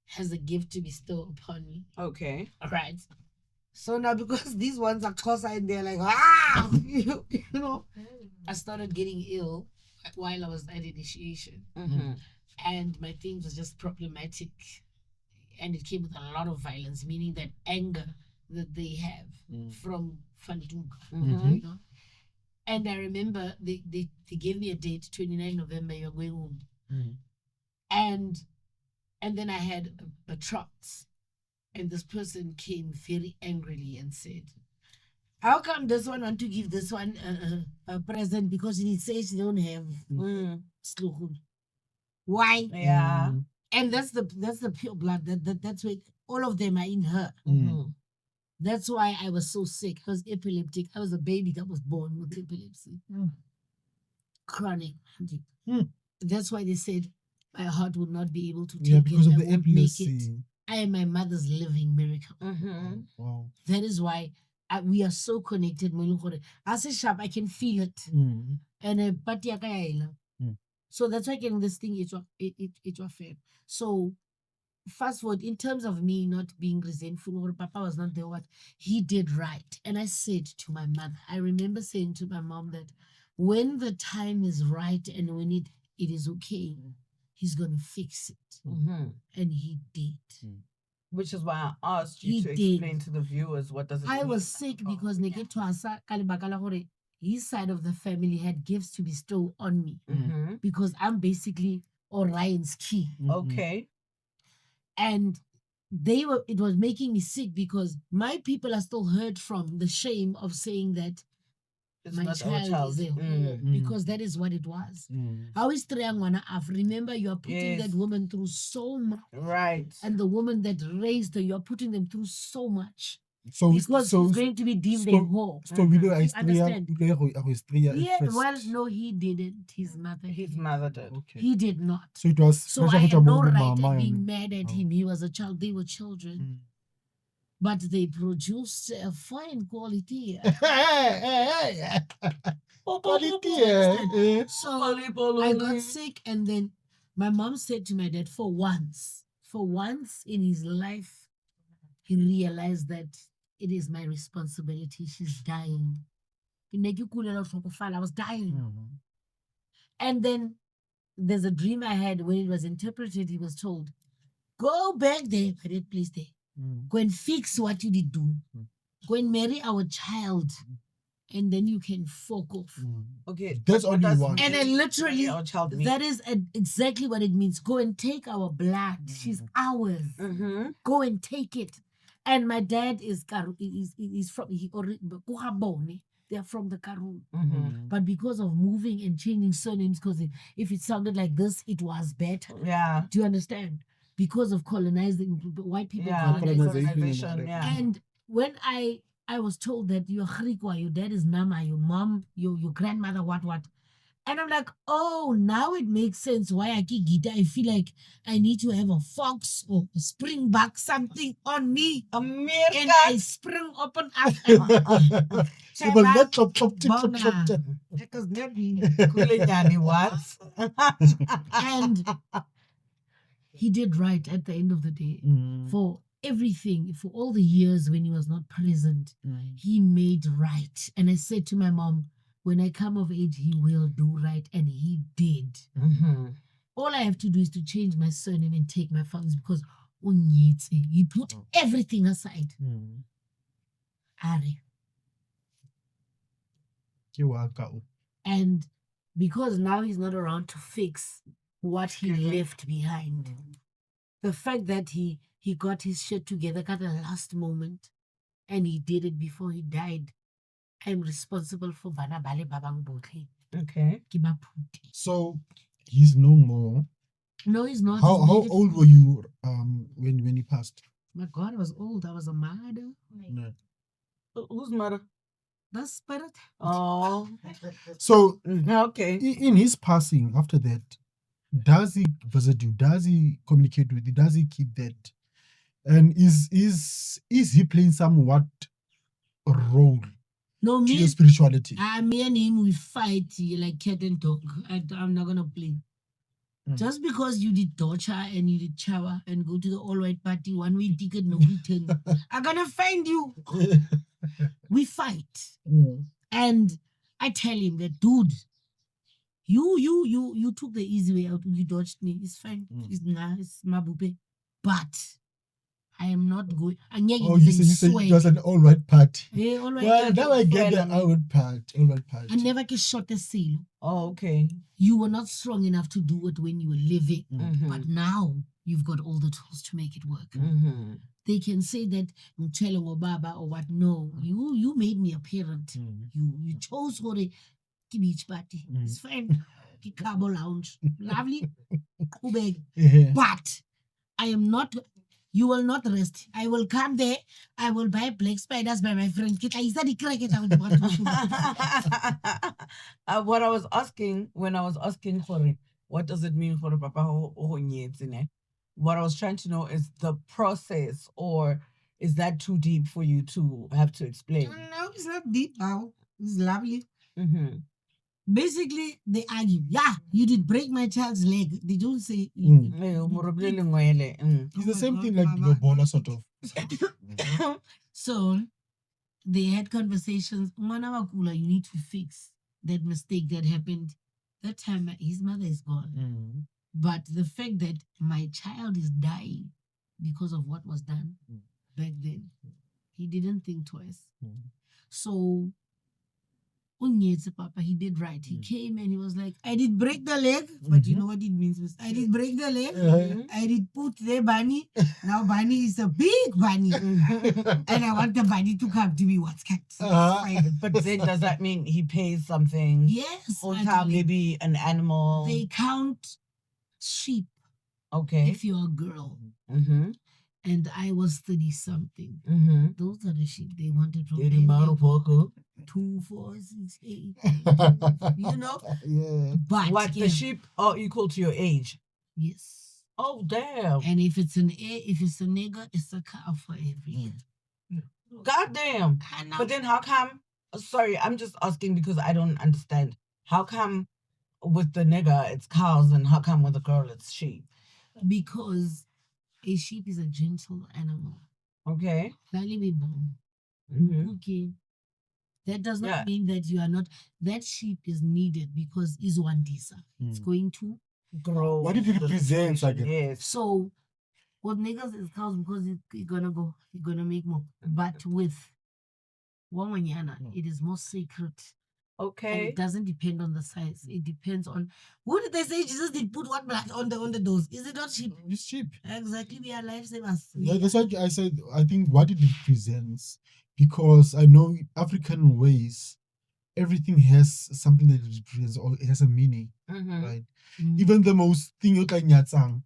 has a gift to bestow upon me.
Okay.
All right. So now, because these ones are closer and they're like, you know, I started getting ill while I was at initiation. And my thing was just problematic. And it came with a lot of violence, meaning that anger that they have from Fantung. You know? And I remember they gave me a date, 29 November, you're going home. And then I had a trot. And this person came very angrily and said, how come this one want to give this one a present because he says they don't have slogan? Why?
Yeah.
And that's the pure blood. That's why all of them are in her. That's why I was so sick. I was epileptic. I was a baby that was born with epilepsy. Chronic. That's why they said my heart would not be able to take
because
it.
of
I
the
won't make it.
epilepsy.
I am my mother's living miracle.
Wow.
That is why we are so connected. As a sharp, I can feel it. And so that's why getting this thing it was fair. So fast forward in terms of me not being resentful or Papa was not there, what he did right. And I said to my mother, I remember saying to my mom that when the time is right and when it is okay, he's gonna fix it. And he did.
Which is why I asked you
He
to
did.
explain to the viewers what does it mean.
I was sick because his side of the family had gifts to bestow on me because I'm basically Orion's key.
Okay.
And it was making me sick because my people are still hurt from the shame of saying that
It's
my
not our
child is a whore, because that is what it was. How is Triangwana Af? Remember, you are putting that woman through so much.
Right.
And the woman that raised her, you are putting them through so much.
So
because he's going to be deemed a whore.
So we do
understand?
Yeah,
well, no, he didn't. His mother.
His mother did.
Okay.
He did not.
So it was.
So I had no right at being mad at him. He was a child. They were children. But they produced a fine quality.
Quality.
So I got sick, and then my mom said to my dad, for once in his life, he realized that it is my responsibility. She's dying. I was dying. And then there's a dream I had when it was interpreted. He was told, go back there, by that place there. Go and fix what you did do. Go and marry our child. And then you can fuck off.
Okay.
That's all you want.
And then literally,
our child
that is exactly what it means. Go and take our blood. She's ours. Go and take it. And my dad is from they are from the Karoo. But because of moving and changing surnames, because if it sounded like this, it was better.
Yeah.
Do you understand? Because of colonizing, white people
colonization. Yeah.
And when I was told that you're Grikwa, your dad is Nama, your mom, your grandmother, what. And I'm like, oh, now it makes sense why I keep Gita. I feel like I need to have a fox or a springbuck, something on me.
America.
And I spring up and up. And he did right at the end of the day. For everything, for all the years when he was not present, he made right. And I said to my mom, when I come of age, he will do right. And he did. All I have to do is to change my surname and take my funds because he put everything aside. And because now he's not around to fix what he left behind, the fact that he got his shit together at the last moment and he did it before he died, I'm responsible for Bana Bale Babang Botle.
Okay.
So he's no more.
No, he's not.
How old were you when he passed?
My God, I was old. I was a mother.
No.
Whose mother?
The spirit.
Oh.
So
okay.
In his passing, after that, does he visit you? Does he communicate with you? Does he keep that? And is he playing somewhat role
to
your spirituality?
Me and him, we fight like cat and dog. I'm not gonna play. Just because you did torture and you did shower and go to the all-white party, one-way ticket, no return, I'm gonna find you. We fight. And I tell him that, dude, you took the easy way out. You dodged me. It's fine. It's mabupe. But I am not going.
You said it was an all-white party.
Yeah, all-white
well, now I get the all-white party.
I never get shot a sail.
Oh, okay.
You were not strong enough to do it when you were living. But now you've got all the tools to make it work. They can say that Mchelo or Baba or what. No, you made me a parent. You chose for a beach party. It's fine. Cabo Lounge. Lovely.
Yeah.
But I am not. You will not rest. I will come there. I will buy black spiders by my friend.
What I was asking when I was asking Hori, what does it mean for Papa Honyetsine? What I was trying to know is the process, or is that too deep for you to have to explain?
No, it's not deep now. It's lovely.
Mm-hmm.
Basically, they argue. Yeah, you did break my child's leg. They don't say.
Mm.
Mm.
It's the same thing like Lobola, sort of.
So they had conversations. Manawakula, you need to fix that mistake that happened. That time, his mother is gone.
Mm.
But the fact that my child is dying because of what was done back then, he didn't think twice. So, Unyetse Papa, he did right. He came and he was like, I did break the leg, but you know what it means? I did break the leg. I did put the bunny. Now bunny is a big bunny. And I want the bunny to come to me. What's cat?
But then does that mean he pays something?
Yes.
Or maybe an animal?
They count sheep.
Okay.
If you're a girl.
Mm-hmm.
And I was 30 something.
Mm-hmm.
Those are the sheep they wanted from
them.
2, 4, 6, 8. You know?
Yeah.
But
what, the sheep are equal to your age?
Yes.
Oh damn.
And if it's a nigger, it's a cow for every year.
God damn. But then how come, sorry, I'm just asking because I don't understand. How come with the nigger it's cows and how come with the girl it's sheep? Because
a sheep is a gentle animal.
Okay.
Mm-hmm. Okay. That does not mean that you are not. That sheep is needed because is one disa. It's going to
grow.
What if it represents again?
Yes.
So, with niggas is cows because it's gonna make more. But with Wamanyana, it is more sacred. Okay. And it doesn't depend on the size. It depends on who did they say Jesus did put what blood on the doors? Is it not sheep?
It's sheep.
Exactly. We are lifesavers.
Yeah, that's why I said I think what it represents, because I know African ways, everything has something that it represents or it has a meaning. Right? Even the most thing you can yatsang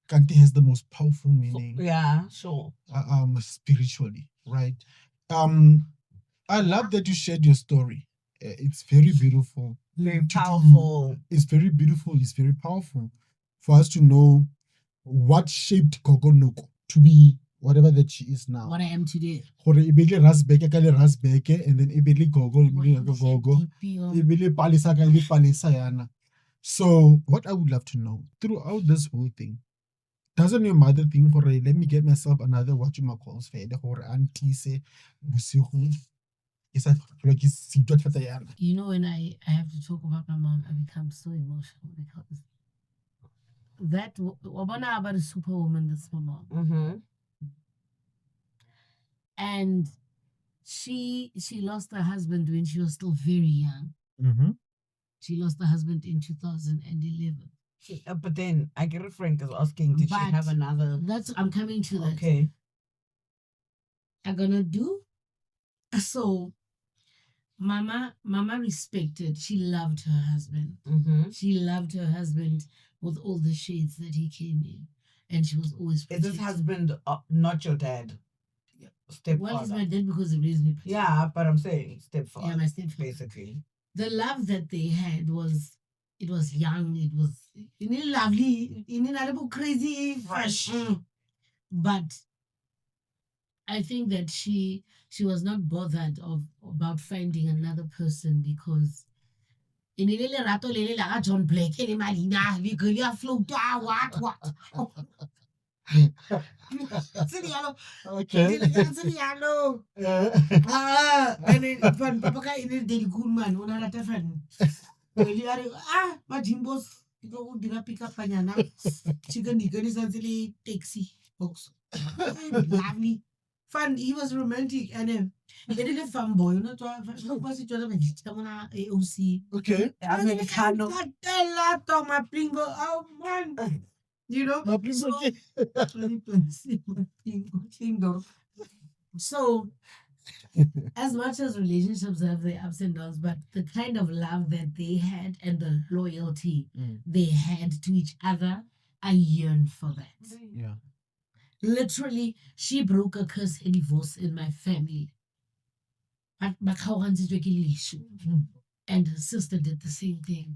Kanti has the most powerful meaning.
Yeah, sure.
Spiritually, right? I love that you shared your story. It's very beautiful.
Very powerful.
It's very beautiful. It's very powerful for us to know what shaped Gogo Noko to be whatever that she is now.
What I am today.
And then ibele Gogo, ibele palisa ibele palisa yana. So what I would love to know throughout this whole thing, doesn't your mother think for let me get myself another what you calls for or auntie say
you know, when I have to talk about my mom, I become so emotional because that Wabana about a superwoman, this my mom. And she lost her husband when she was still very young. She lost her husband in 2011.
But then I get a friend is asking, did she have another?
I'm coming to that.
Okay.
I'm gonna do so. Mama respected. She loved her husband. She loved her husband with all the shades that he came in, and she was always.
Is this husband not your dad? Stepfather.
Well, he's my dad because he raised me.
Yeah, but I'm saying stepfather.
Yeah, my stepfather.
Basically,
the love that they had was. It was young. It was lovely. Crazy, fresh. But I think that she was not bothered about finding another person because in rato lele la John Blake ele malina we go ya float what okay and then papa ka ine dedi good man ona rata fan majimbos go dira pick up panyana chicken ni sanse le taxi box lovely fun. He was romantic and he did a fanboy, you know, was it AOC?
Okay.
I mean, my plingo, oh man. You know, so As much as relationships have their ups and downs, but the kind of love that they had and the loyalty they had to each other, I yearn for that.
Yeah.
Literally, she broke a curse and divorce in my family. And her sister did the same thing.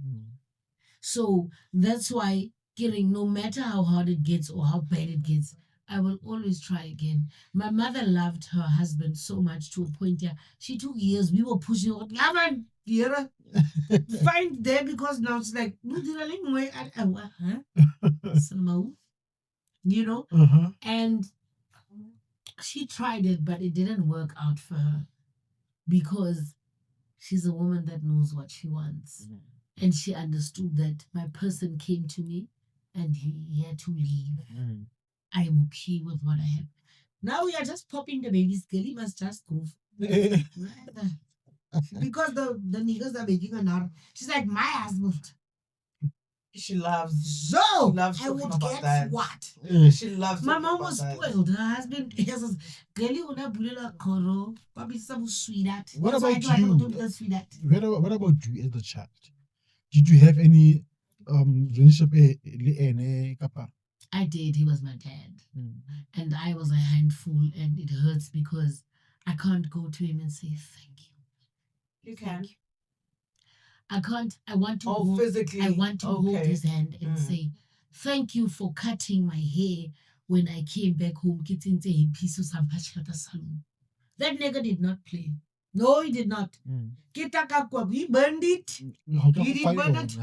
So that's why, killing, no matter how hard it gets or how bad it gets, I will always try again. My mother loved her husband so much to a point where she took years. We were pushing her. Find there because now it's like, you know? And she tried it, but it didn't work out for her because she's a woman that knows what she wants. And she understood that my person came to me and he had to leave. I am okay with what I have. Now we are just popping the baby's girl. He must just go. Because the niggas are making an hour. She's like, my husband.
She loves.
So
she loves
I would
about
get
that.
what?
She loves.
My mom was spoiled. Her husband says, "Girlie, una bulela koro. Papi some sweetheart."
What
That's why
about
I
you?
don't do sweetheart.
What about you as a child? Did you have any relationship?
I did. He was my dad. And I was a handful, and it hurts because I can't go to him and say thank you.
You can.
I can't. I want to
hold, physically.
I want to hold his hand and say, thank you for cutting my hair when I came back home. That nigga did not play. No, he did not. He burned it. He did burn it.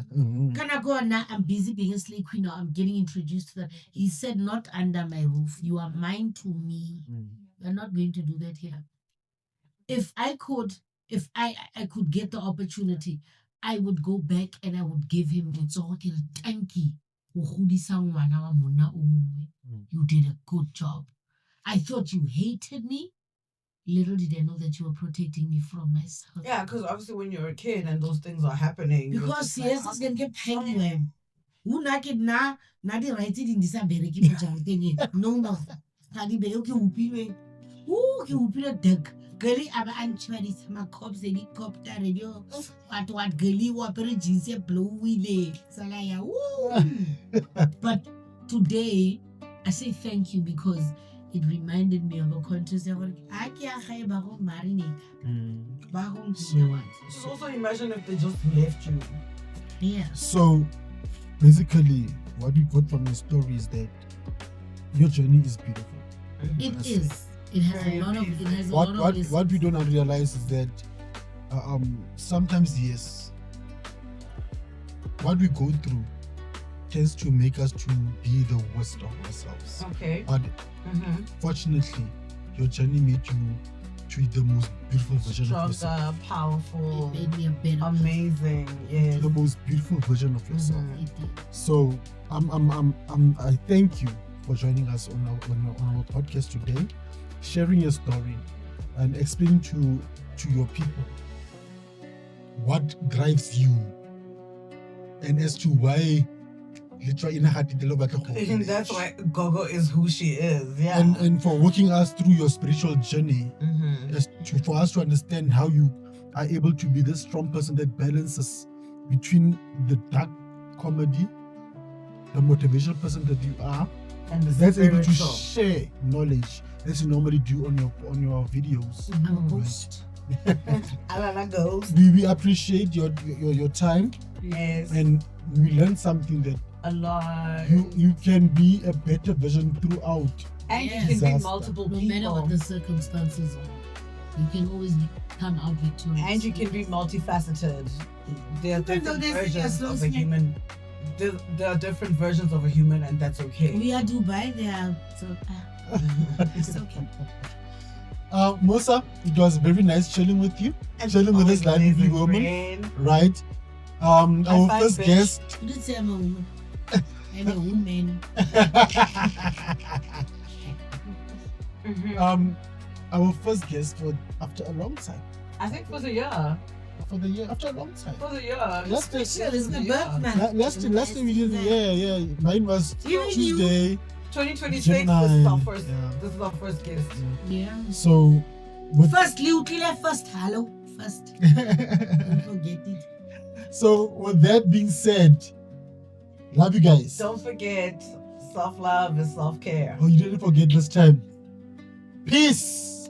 Can I go now? I'm busy being a slave queen now. I'm getting introduced to that. He said, not under my roof. You are mine to me. We're not going to do that here. If I could get the opportunity, I would go back and I would give him the tanky. You did a good job. I thought you hated me. Little did I know that you were protecting me from myself.
Yeah, because obviously when you're a kid and those things are happening.
Because yes, it's gonna get paid. Who naked na the right in this American thing. No, study be okay, whooping. Ooh, you whooping a duck. Girlie, I'm actually some cops, helicopter, radio. What girlie, what jeans, blow wheelie. Salaya, But today, I say thank you because it reminded me of a contest. So
also imagine if they just left you.
Yeah.
So basically, what we got from your story is that your journey is beautiful.
It is. It has a lot of.
What we don't realize is that sometimes, yes, what we go through tends to make us to be the worst of ourselves.
Okay.
But fortunately, your journey made you to be the most beautiful version of yourself.
Powerful.
It made me a better,
amazing. Yeah.
The most beautiful version of yourself. So I thank you for joining us on our podcast today, sharing your story and explaining to your people what drives you and as to why
And that's why Gogo is who she is. Yeah.
And for walking us through your spiritual journey, for us to understand how you are able to be this strong person that balances between the dark comedy, the motivational person that you are,
and
that's able to share knowledge as you normally do on your videos.
I'm a host.
We appreciate your time.
Yes.
And we learned something that
a lot.
You can be a better version throughout.
And you can be multiple people.
No matter what the circumstances are, you can always come out victorious.
And you can be multifaceted. There are different versions of a human. There are different versions of a human, and that's okay.
We are Dubai. They are it's okay.
Musa, it was very nice chilling with you. Chilling with this lovely woman. Right. Our first guest.
You didn't say I'm a woman. I'm a woman.
Our first guest for after a long time.
I think for the year.
After a long time.
For the year.
Last year is my birthday.
Last year we did mine was Tuesday.
2026. This is our first. This is our first guest.
Yeah.
So
Firstly, first hello. First. Don't forget it.
So, with that being said, love you guys.
Don't forget, self-love is self-care.
Oh, you didn't forget this time. Peace.